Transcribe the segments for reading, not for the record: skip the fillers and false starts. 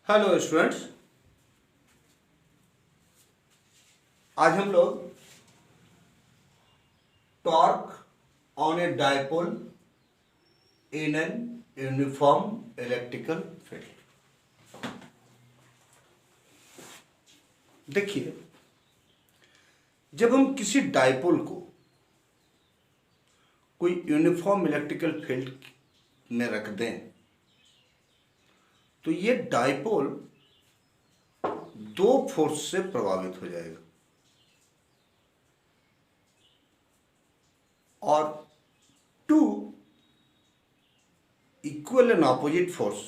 Hello students, आज हम लोग torque on A dipole in an uniform electrical field. देखिए, जब हम किसी डायपोल को कोई यूनिफॉर्म इलेक्ट्रिकल फील्ड में रख दें तो ये डायपोल दो फोर्स से प्रभावित हो जाएगा और two equal and opposite force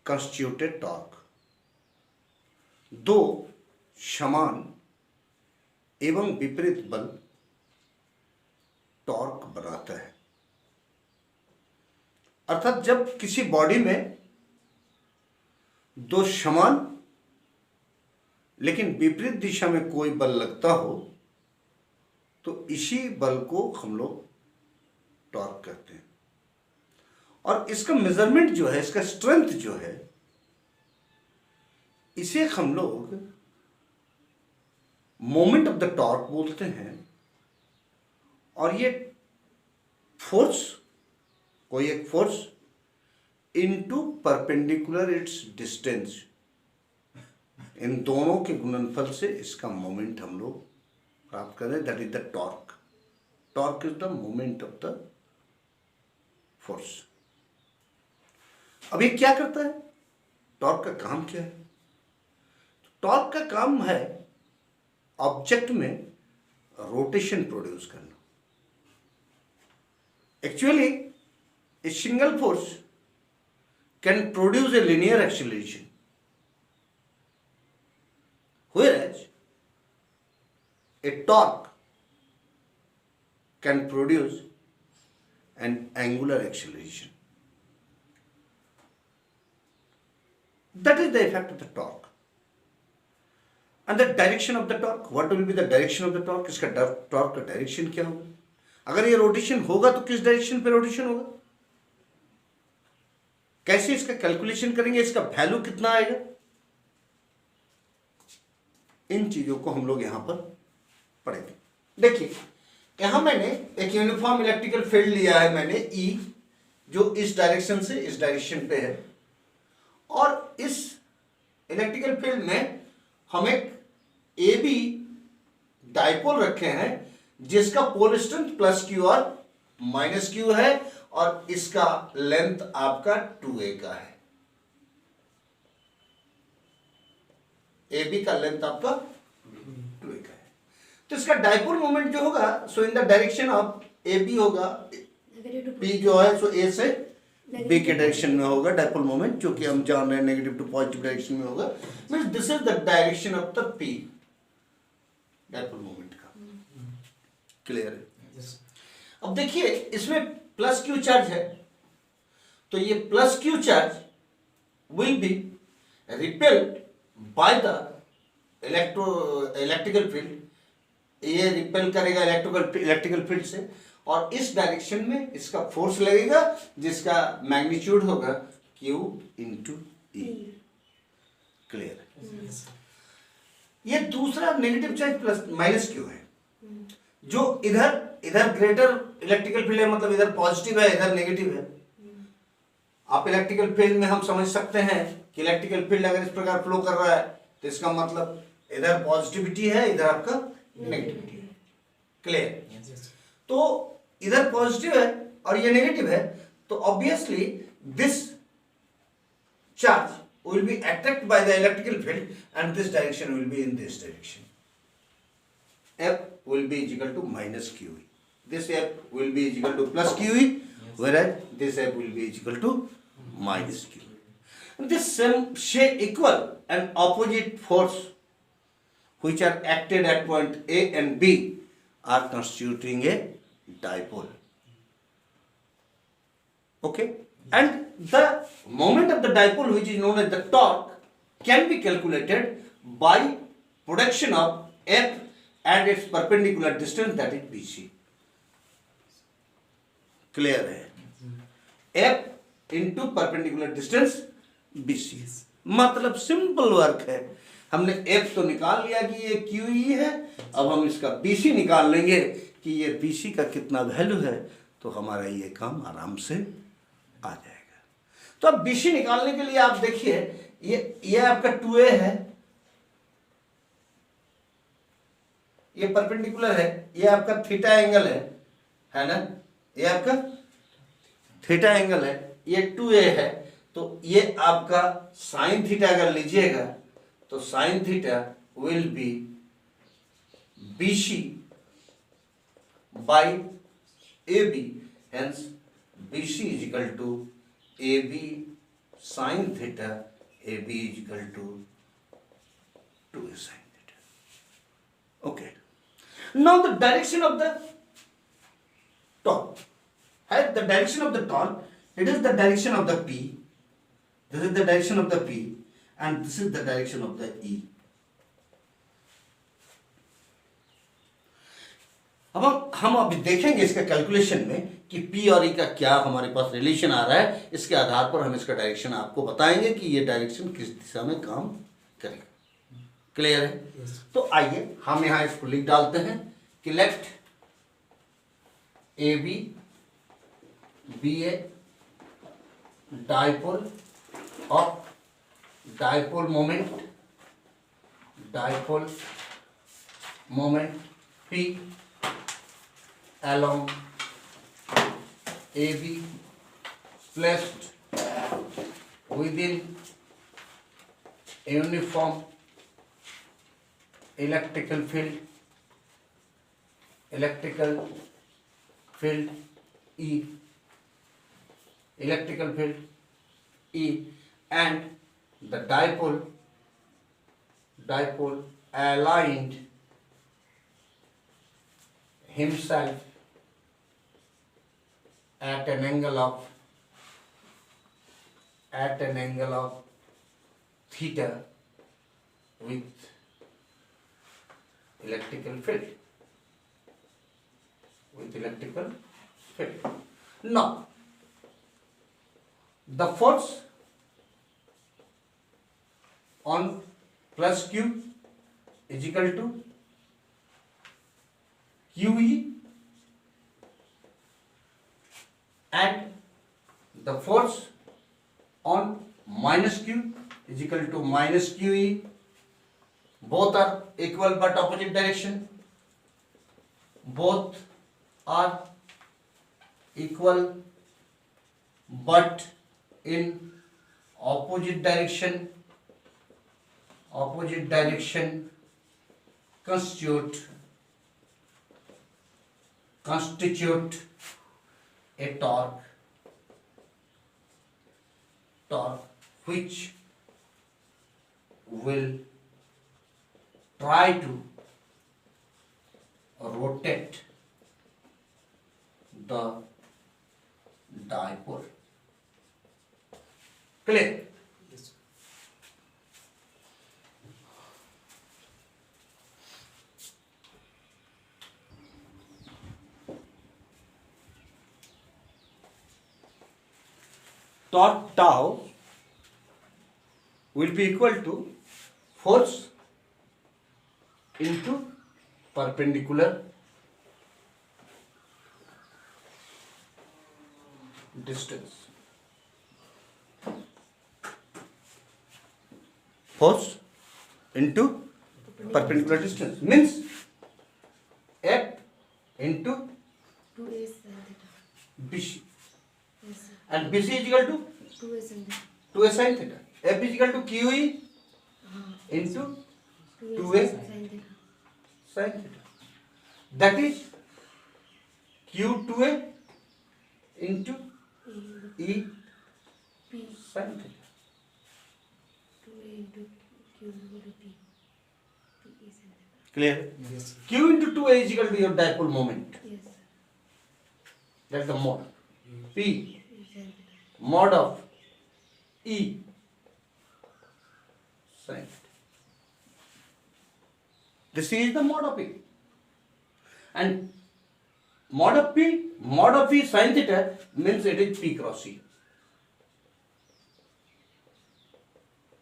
constituted torque, दो समान एवं विपरीत बल टॉर्क बनाता है। अर्थात जब किसी बॉडी में दो समान लेकिन विपरीत दिशा में कोई बल लगता हो तो इसी बल को हम लोग टॉर्क कहते हैं। और इसका मेजरमेंट जो है, इसका स्ट्रेंथ जो है, इसे हम लोग मोमेंट ऑफ द टॉर्क बोलते हैं। और ये फोर्स, कोई एक force into perpendicular its distance, इन दोनों के गुणनफल से इसका मोमेंट हम लोग प्राप्त करें, that is the torque. Torque is the moment of the force. अब ये क्या करता है? टॉर्क का काम क्या है? टॉर्क का काम है ऑब्जेक्ट में रोटेशन प्रोड्यूस करना। Actually a single force can produce a linear acceleration, whereas a torque can produce an angular acceleration. That is the effect of the torque. And the direction of the torque, what will be the direction of the torque? इसका torque का direction क्या होगा? अगर ये rotation होगा तो किस direction पे rotation होगा? कैसे इसका कैलकुलेशन करेंगे? इसका वैल्यू कितना आएगा? इन चीजों को हम लोग यहां पर पढ़ेंगे। देखिए, यहां मैंने एक यूनिफॉर्म इलेक्ट्रिकल फील्ड लिया है, मैंने E, जो इस डायरेक्शन से इस डायरेक्शन पे है। और इस इलेक्ट्रिकल फील्ड में हम एक AB डायपोल रखे हैं जिसका पोल स्ट्रेंथ प्लस क्यू और माइनस क्यू है और इसका लेंथ आपका 2a का है। AB का लेंथ आपका 2a का है। तो इसका डायपोल मोमेंट जो होगा, so in the direction of AB होगा, P जो है सो A से B के डायरेक्शन में होगा डायपोल मोमेंट, जो कि हम जान रहे हैं नेगेटिव टू पॉजिटिव डायरेक्शन में होगा। Means this is the direction of the P dipole moment का। क्लियर है? अब देखिए, इसमें प्लस क्यू चार्ज है, तो ये plus Q charge will be repelled by the electrical field. ये रिपेल करेगा इलेक्ट्रिकल फील्ड से और इस डायरेक्शन में इसका फोर्स लगेगा जिसका मैग्नीट्यूड होगा Q इंटू E। क्लियर है? ये दूसरा negative charge plus minus Q है, जो इधर ग्रेटर इलेक्ट्रिकल फील्ड है, मतलब इधर पॉजिटिव है इधर नेगेटिव है। आप इलेक्ट्रिकल फील्ड में हम समझ सकते हैं कि इलेक्ट्रिकल फील्ड अगर इस प्रकार फ्लो कर रहा है तो इसका मतलब इधर पॉजिटिविटी है, इधर आपका नेगेटिविटी है। क्लियर? तो इधर पॉजिटिव है और ये नेगेटिव है, तो obviously this charge will be attracted by the electrical field and this direction will be in this direction. F will be equal to minus QE. This F will be equal to plus QE, whereas this F will be equal to minus QE. And this same equal and opposite force which are acted at point A and B are constituting a dipole. Okay? And the moment of the dipole, which is known as the torque, can be calculated by production of F and its perpendicular distance, that is BC. Clear है? F into perpendicular distance BC। मतलब simple work है, हमने F तो निकाल लिया कि ये QE है, अब हम इसका BC निकाल लेंगे कि ये BC का कितना वैल्यू है, तो हमारा ये काम आराम से आ जाएगा। तो अब BC निकालने के लिए आप देखिए, ये आपका 2A है, ये परपेंडिकुलर है, ये आपका थीटा एंगल है ना, ये आपका थीटा एंगल है, ये 2A है, तो ये आपका साइन थीटा अगर लीजिएगा तो sine theta will be BC by AB, hence BC is equal to AB sine theta, AB is equal to 2A sine theta. Okay, now the direction of the torque, at the direction of the torque, it is the direction of the P, this is the direction of the P, and this is the direction of the E. अब हम अभी देखेंगे इसका calculation में कि P और E का क्या हमारे पास रिलेशन आ रहा है, इसके आधार पर हम इसका डायरेक्शन आपको बताएंगे कि ये डायरेक्शन किस दिशा में काम करेगा। क्लियर है? तो आइए हम यहां इसको लिख डालते हैं कि late AB be a dipole of dipole moment P along AB placed within a uniform electrical field E, electrical field E, and the dipole aligned himself at an angle of theta with electrical field. Now, the force on plus Q is equal to QE, and the force on minus Q is equal to minus QE. Both are equal but opposite direction. Both are equal but in opposite direction constitute a torque which will try to rotate the dipole. Clear? Yes. Torque tau will be equal to force into perpendicular distance. Force into perpendicular distance means F into 2a sin theta. BC, Yes, sir. and BC is equal to 2a sin theta. 2A sin theta. F is equal to QE into 2a sin theta. sin theta. That is Q2A into E P sin theta. 2a into q into p. P sin theta. Clear? Yes, sir. Q into 2A is equal to your dipole moment. Yes, sir. That's the mod. P P sin theta. mod of E sin theta. This is the mod of E. And mod of E sin theta means it is P cross E.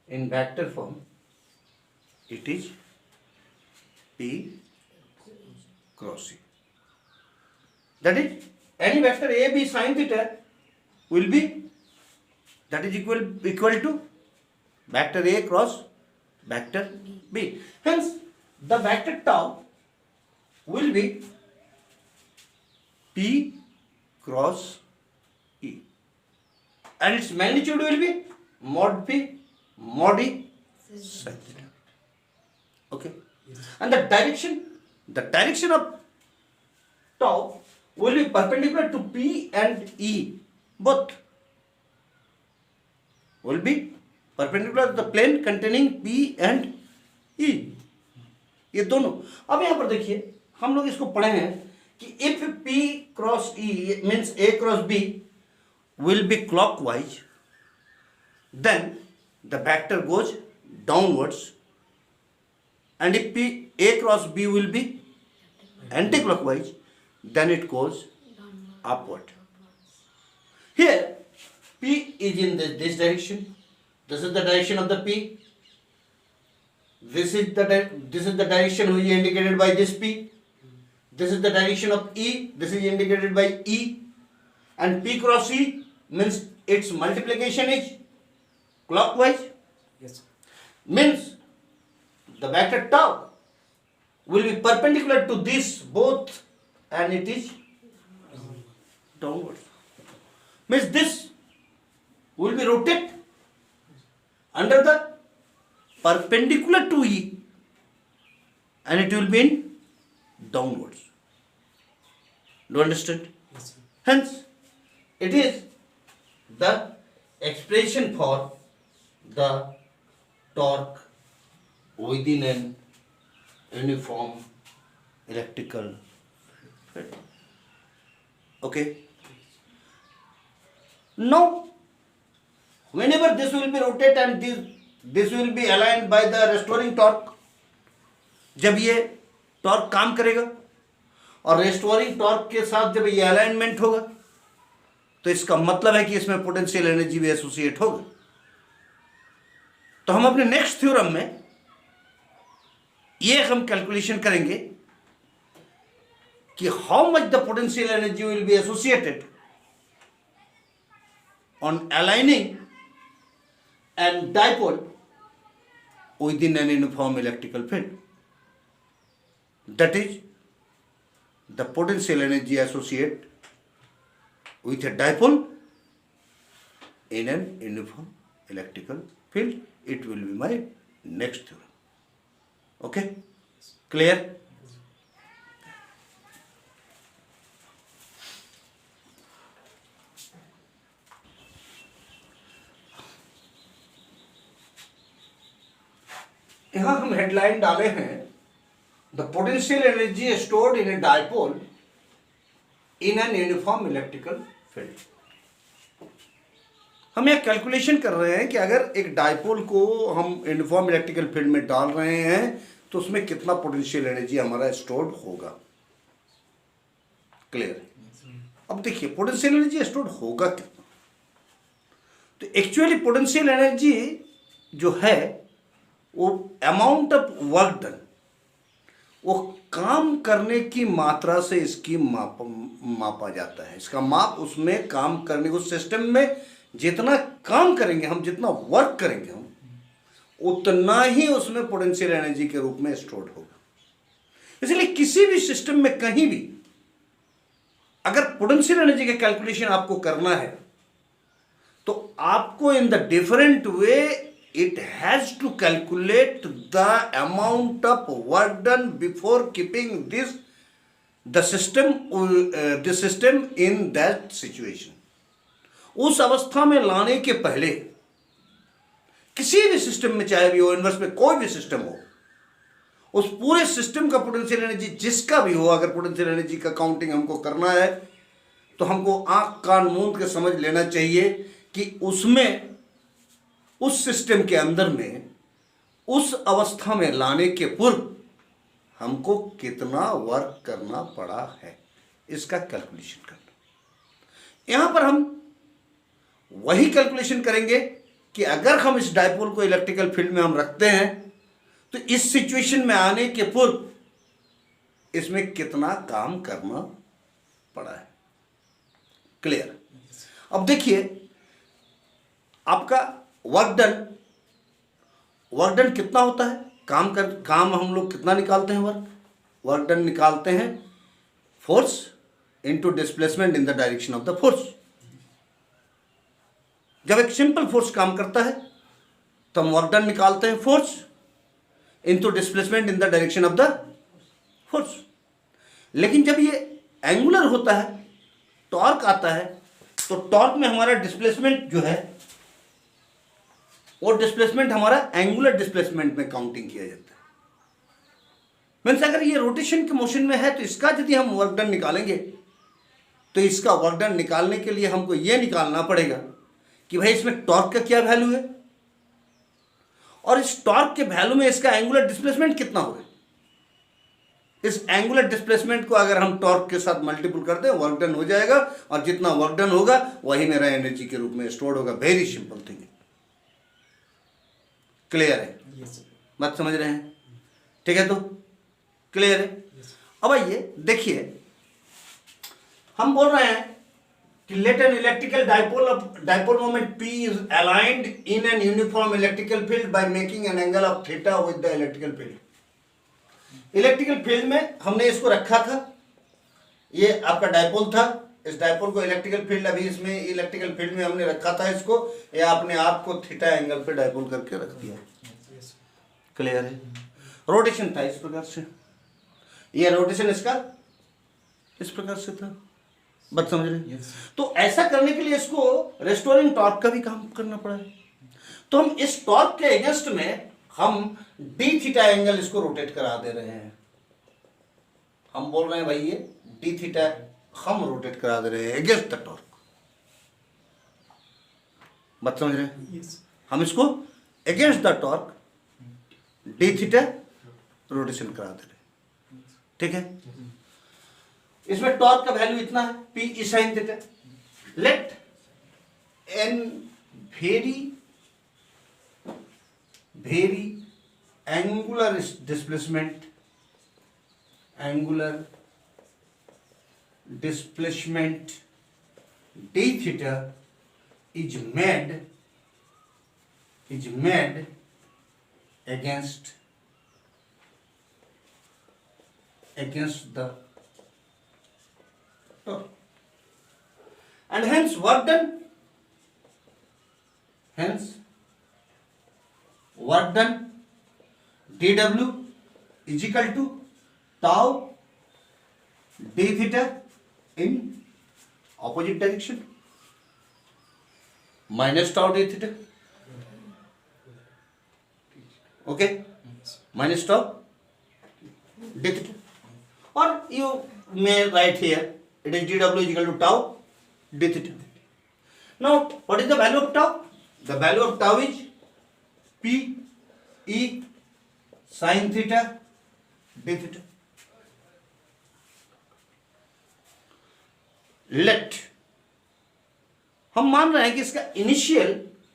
in vector form it is P cross E. That is, any vector A B sin theta will be, that is equal to vector A cross vector B. Hence, the vector tau will be P cross E, and its magnitude will be mod P mod E sin theta. Okay, and the direction of tau will be perpendicular to P and E. Both will be perpendicular to the plane containing P and E. ये दोनों. अब यहाँ पर देखिए, हम लोग इसको पढ़े हैं कि if P cross E means A cross B will be clockwise, then the vector goes downwards, and if A cross B will be anti-clockwise, then it goes upward. Here P is in this direction. This is the direction of the P. This is the direction which is indicated by this P. This is the direction of E. This is indicated by E. And P cross E means its multiplication is clockwise. Yes. Means the vector tau will be perpendicular to this both, and it is downwards. Means this will be rotated under the perpendicular to E, and it will be in downwards. Do you understand? Yes, sir. Hence, it is the expression for the torque within an uniform electrical field. Okay. Now, whenever this will be rotated and this will be aligned by the restoring torque, जब ये torque काम करेगा और restoring torque के साथ जब ये alignment होगा, तो इसका मतलब है कि इसमें पोटेंशियल एनर्जी भी एसोसिएट होगा. तो हम अपने नेक्स्ट थ्योरम में ये हम कैलकुलेशन करेंगे कि how much the potential energy will be associated on aligning and dipole within an uniform electrical field. That is, the potential energy associated with a dipole in an uniform electrical field. It will be my next theorem. Okay? Clear? यहाँ हम headline डाले हैं the potential energy stored in A dipole in an uniform electrical field. हम यह calculation कर रहे हैं कि अगर एक डायपोल को हम यूनिफॉर्म इलेक्ट्रिकल फील्ड में डाल रहे हैं तो उसमें कितना पोटेंशियल एनर्जी हमारा स्टोर्ड होगा. क्लियर? अब देखिए पोटेंशियल एनर्जी स्टोर्ड होगा कितना. तो एक्चुअली पोटेंशियल एनर्जी जो है वो अमाउंट ऑफ वर्क डन, वो काम करने की मात्रा से इसकी मापा जाता है. इसका माप उसमें काम करने को सिस्टम में जितना काम करेंगे हम, जितना वर्क करेंगे हम, उतना ही उसमें पोटेंशियल एनर्जी के रूप में स्टोर्ड होगा. इसलिए किसी भी सिस्टम में कहीं भी अगर पोटेंशियल एनर्जी का कैलकुलेशन आपको करना है तो आपको in the different way it has to calculate the amount of work done before keeping the system in that situation. उस अवस्था में लाने के पहले किसी भी सिस्टम में, चाहे भी हो इनवर्स में कोई भी सिस्टम हो, उस पूरे सिस्टम का पोटेंशियल एनर्जी जिसका भी हो, अगर पोटेंशियल एनर्जी का काउंटिंग हमको करना है तो हमको आंख कान मूंद के समझ लेना चाहिए कि उसमें, उस सिस्टम के अंदर में, उस अवस्था में लाने के पूर्व हमको कितना वर्क करना पड़ा है, इसका कैलकुलेशन करना. यहां पर हम वही कैलकुलेशन करेंगे कि अगर हम इस डायपोल को इलेक्ट्रिकल फील्ड में हम रखते हैं तो इस सिचुएशन में आने के पूर्व इसमें कितना काम करना पड़ा है। क्लियर। अब देखिए आपका वर्क डन कितना होता है, काम हम लोग कितना निकालते हैं, वर्क डन निकालते हैं force into displacement in the direction of the force. जब एक सिंपल फोर्स काम करता है तो हम वर्क डन निकालते हैं force into displacement in the direction of the force. लेकिन जब ये एंगुलर होता है, टॉर्क आता है, तो टॉर्क में हमारा डिस्प्लेसमेंट जो है वो डिस्प्लेसमेंट हमारा एंगुलर डिस्प्लेसमेंट में काउंटिंग किया जाता है। मीन्स अगर ये रोटेशन के मोशन में है तो इसका यदि हम वर्क डन निकालेंगे तो इसका वर्क डन निकालने के लिए हमको ये निकालना पड़ेगा कि भाई इसमें टॉर्क का क्या वैल्यू है और इस टॉर्क के वैल्यू में इसका एंगुलर डिस्प्लेसमेंट कितना होगा। इस एंगुलर डिस्प्लेसमेंट को अगर हम टॉर्क के साथ मल्टीपल कर दें, वर्क डन हो जाएगा और जितना वर्क डन होगा वही मेरा एनर्जी के रूप में स्टोर होगा। वेरी सिंपल थिंग है। क्लियर है? बात समझ रहे हैं? ठीक है, तो क्लियर है। अब आइए देखिए, हम बोल रहे हैं कि let an electrical dipole moment P is aligned in an uniform electrical field by making an angle of theta with the electrical field। Electrical field में हमने इसको रखा था, ये आपका डायपोल था, इस डायपोल को इलेक्ट्रिकल फील्ड, अभी इसमें इलेक्ट्रिकल फील्ड में हमने रखा था इसको, या अपने आप को थीटा एंगल पे डायपोल करके रख दिया। क्लियर है? रोटेशन था इस प्रकार से, ये रोटेशन इसका इस प्रकार से था। बात समझ रहे? तो ऐसा करने के लिए इसको रेस्टोरिंग टॉर्क का भी काम करना पड़ा है। तो हम इस टॉर्क के अगेंस्ट में हम डी थीटा एंगल इसको रोटेट करा दे रहे हैं। हम बोल रहे हैं भाई ये डी थीटा हम रोटेट करा दे रहे हैं अगेंस्ट द टॉर्क। बात समझ रहे हैं? हम इसको against the torque D theta rotation करा दे रहे हैं। ठीक है? इसमें टॉर्क का वैल्यू इतना है, P E sine theta. Let an very angular displacement d theta is made against the torque, and hence work done dw is equal to tau d theta in opposite direction minus tau d theta. Okay, minus tau d theta, or you may write here it is dw is equal to tau d theta. Now what is the value of tau? The value of tau is P E sin theta d theta. Let हम मान रहे हैं कि इसका initial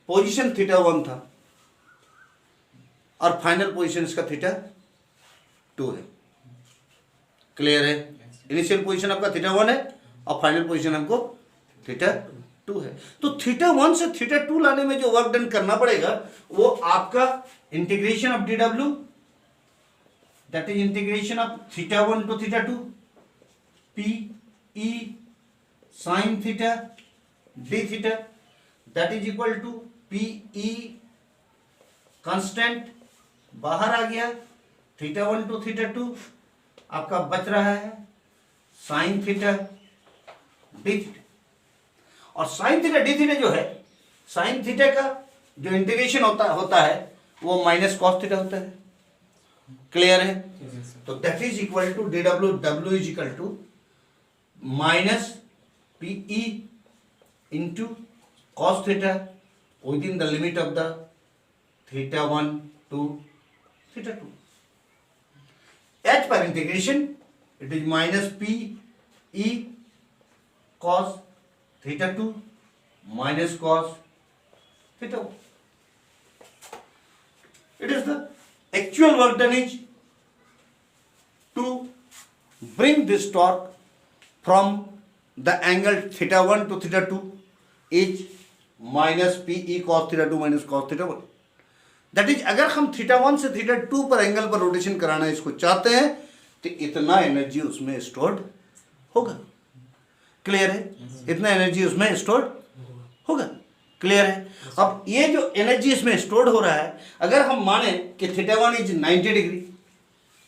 position theta 1 था और final position इसका theta 2 है। क्लियर है? इनिशियल पोजीशन आपका थीटा 1 है और फाइनल पोजीशन हमको थीटा 2 है। तो थीटा 1 से थीटा 2 लाने में जो वर्क डन करना पड़ेगा वो आपका integration of dw, that is integration of theta 1 to theta 2 P E sin theta d theta, that is equal to P E constant बाहर आ गया, थीटा 1 to थीटा 2 आपका बच रहा है sin थीटा d थीटा। और sin थीटा d थीटा जो है, sin theta का जो इंटीग्रेशन होता है वो माइनस कॉस थीटा होता है। क्लियर है? तो that is equal to dw is equal to minus P E into cos theta within the limit of the theta 1 to theta 2। एच पर integration it is minus P E cos theta 2 minus cos theta 1। is the actual work done is to bring this torque from the angle theta 1 to theta 2 is minus PE cos theta 2 minus cos theta 1. That is अगर हम theta 1 से theta 2 पर angle पर rotation कराना इसको चाहते हैं तो इतना एनर्जी उसमें स्टोर्ड होगा. क्लियर है? इतना एनर्जी उसमें स्टोर्ड होगा. क्लियर है? अब ये जो एनर्जी इसमें स्टोर्ड हो रहा है, अगर हम माने कि थीटा 1 इज 90 डिग्री,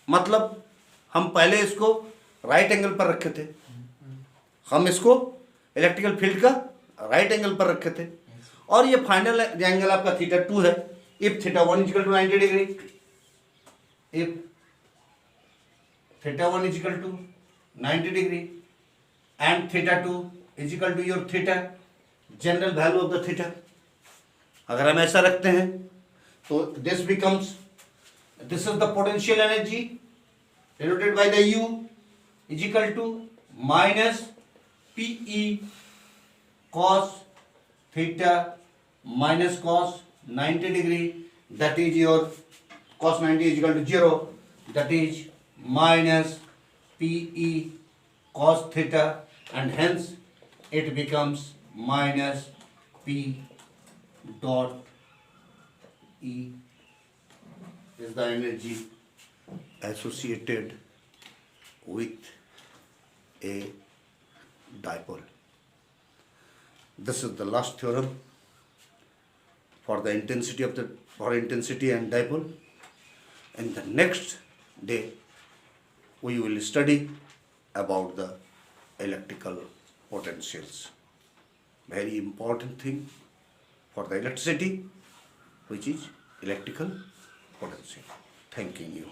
मतलब हम पहले इसको राइट एंगल पर रखे थे, हम इसको इलेक्ट्रिकल फील्ड का राइट एंगल पर रखे थे, और ये फाइनल एंगल आपका थीटा 2 है. If theta 1 is equal to 90 degree, if theta 1 is equal to 90 degree and theta 2 is equal to your theta, general value of the theta, अगर हम ऐसा रखते हैं तो this becomes, this is the potential energy denoted by the U is equal to minus PE cos theta minus cos 90 degree, that is your cos 90 is equal to 0, that is minus PE cos theta, and hence it becomes minus P dot E is the energy associated with a dipole. This is the last theorem for the intensity and dipole. In the next day we will study about the electrical potentials. Very important thing for the electricity, which is electrical potential. Thanking you.